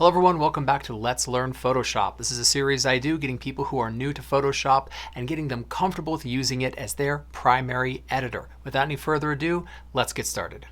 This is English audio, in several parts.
Hello everyone, welcome back to Let's Learn Photoshop. This is a series I do getting people who are new to Photoshop and getting them comfortable with using it as their primary editor. Without any further ado, let's get started.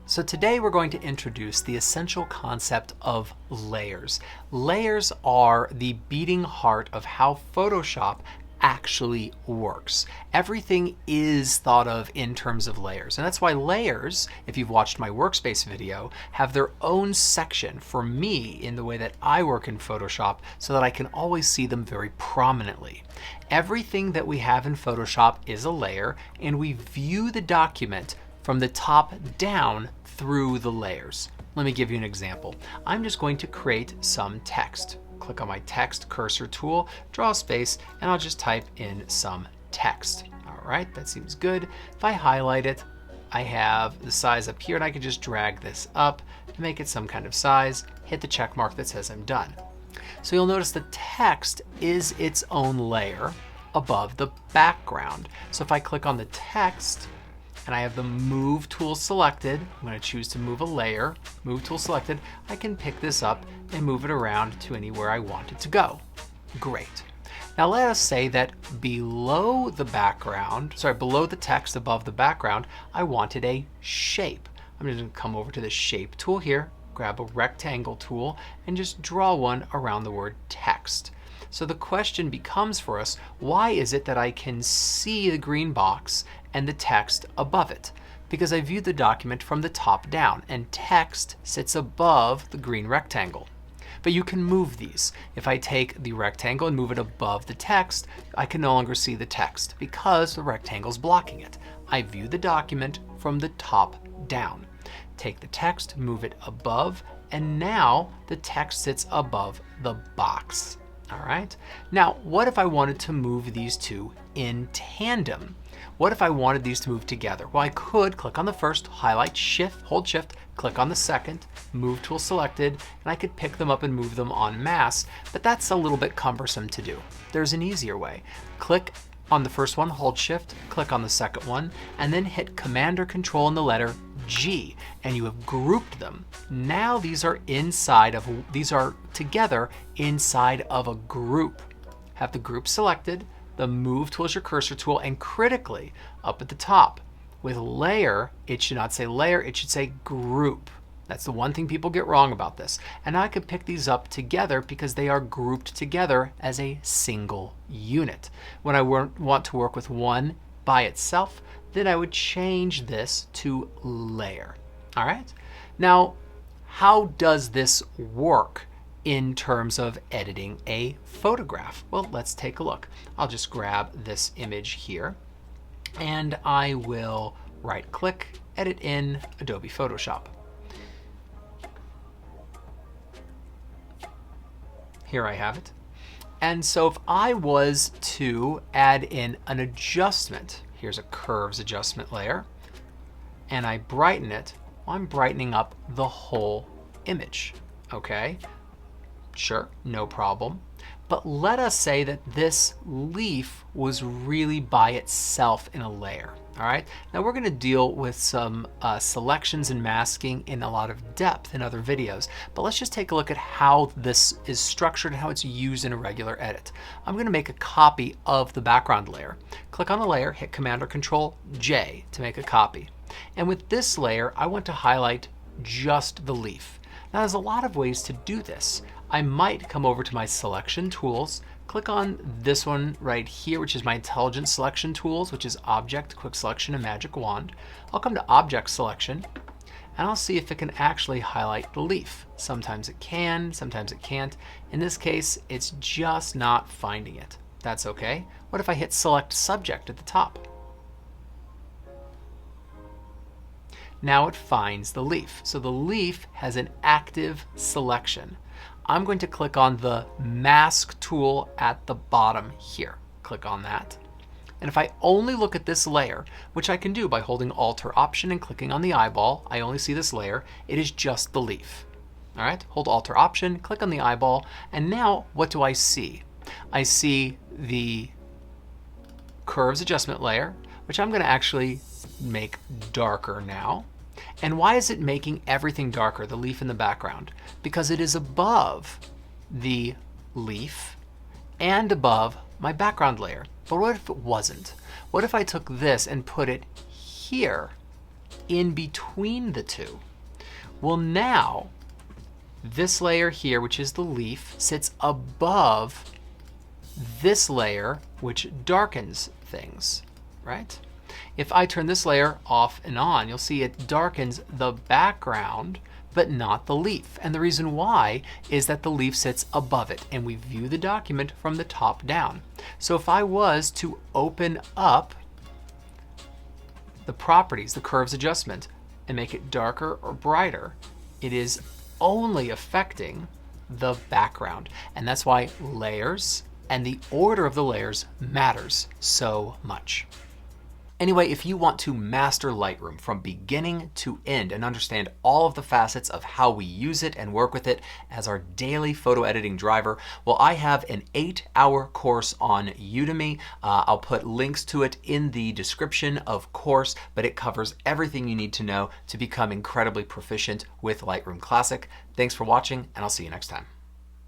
So today we're going to introduce the essential concept of layers. Layers are the beating heart of how Photoshop actually works. Everything is thought of in terms of layers, and that's why layers, if you've watched my workspace video, have their own section for me in the way that I work in Photoshop so that I can always see them very prominently. Everything that we have in Photoshop is a layer, and we view the document from the top down through the layers. Let me give you an example. I'm just going to create some text. Click on my text cursor tool, draw a space, and I'll just type in some text. All right, that seems good. If I highlight it, I have the size up here, and I can just drag this up to make it some kind of size, hit the check mark that says I'm done. So you'll notice the text is its own layer above the background. So if I click on the text, and I have the Move tool selected, I'm going to choose to move a layer, Move tool selected, I can pick this up and move it around to anywhere I want it to go. Great. Now let us say that below the text above the background, I wanted a shape. I'm just going to come over to the Shape tool here, grab a rectangle tool, and just draw one around the word text. So the question becomes for us, why is it that I can see the green box and the text above it? Because I view the document from the top down, and text sits above the green rectangle. But you can move these. If I take the rectangle and move it above the text, I can no longer see the text because the rectangle is blocking it. I view the document from the top down. Take the text, move it above, and now the text sits above the box. All right. Now, what if I wanted to move these two in tandem? What if I wanted these to move together? Well, I could click on the first, highlight, shift, hold shift, click on the second, Move tool selected, and I could pick them up and move them en masse, but that's a little bit cumbersome to do. There's an easier way. Click on the first one, hold shift, click on the second one, and then hit Command or Control and the letter G, and you have grouped them. Now these are together inside of a group. Have the group selected, the Move tool is your cursor tool, and critically, up at the top, with layer, it should not say layer, it should say group. That's the one thing people get wrong about this. And now I could pick these up together because they are grouped together as a single unit. When I want to work with one by itself, then I would change this to layer. All right? Now, how does this work in terms of editing a photograph? Well, let's take a look. I'll just grab this image here, and I will right-click, edit in Adobe Photoshop. Here I have it. And so if I was to add in an adjustment, here's a curves adjustment layer, and I brighten it, well, I'm brightening up the whole image. Okay, sure, no problem. But let us say that this leaf was really by itself in a layer. All right, now we're going to deal with some selections and masking in a lot of depth in other videos, but let's just take a look at how this is structured and how it's used in a regular edit. I'm going to make a copy of the background layer. Click on the layer, hit Command or Control J to make a copy. And with this layer, I want to highlight just the leaf. Now there's a lot of ways to do this. I might come over to my selection tools, click on this one right here, which is my intelligent selection tools, which is Object, Quick Selection, and Magic Wand. I'll come to Object Selection, and I'll see if it can actually highlight the leaf. Sometimes it can, sometimes it can't. In this case, it's just not finding it. That's okay. What if I hit Select Subject at the top? Now it finds the leaf. So the leaf has an active selection. I'm going to click on the Mask tool at the bottom here. Click on that. And if I only look at this layer, which I can do by holding Alt or Option and clicking on the eyeball, I only see this layer, it is just the leaf. All right, hold Alt or Option, click on the eyeball, and now what do I see? I see the curves adjustment layer, which I'm going to actually make darker now. And why is it making everything darker, the leaf in the background? Because it is above the leaf and above my background layer. But what if it wasn't? What if I took this and put it here in between the two? Well, now this layer here, which is the leaf, sits above this layer, which darkens things, right? If I turn this layer off and on, you'll see it darkens the background, but not the leaf. And the reason why is that the leaf sits above it, and we view the document from the top down. So if I was to open up the properties, the curves adjustment, and make it darker or brighter, it is only affecting the background. And that's why layers and the order of the layers matters so much. Anyway, if you want to master Lightroom from beginning to end and understand all of the facets of how we use it and work with it as our daily photo editing driver, well, I have an 8-hour course on Udemy. I'll put links to it in the description, of course, but it covers everything you need to know to become incredibly proficient with Lightroom Classic. Thanks for watching, and I'll see you next time.